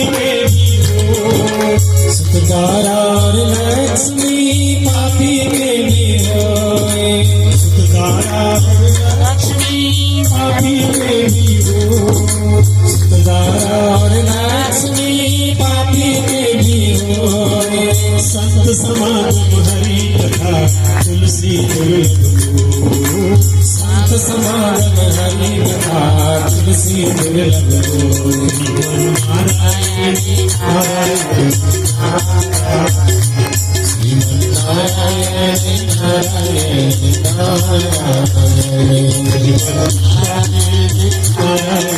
में भी हो, सतकारा और लक्ष्मी पापी में भी हो, सतकारा और लक्ष्मी पापी में भी हो, सतकारा और लक्ष्मी पापी में भी हो। संत समागम हरि कथा तुलसी दुर्लभ हो, संत समागम हरि कथा तुलसी दुर्लभ हो। नारायण नारायण श्रीमन नारायण नारायण नारायण नारायण।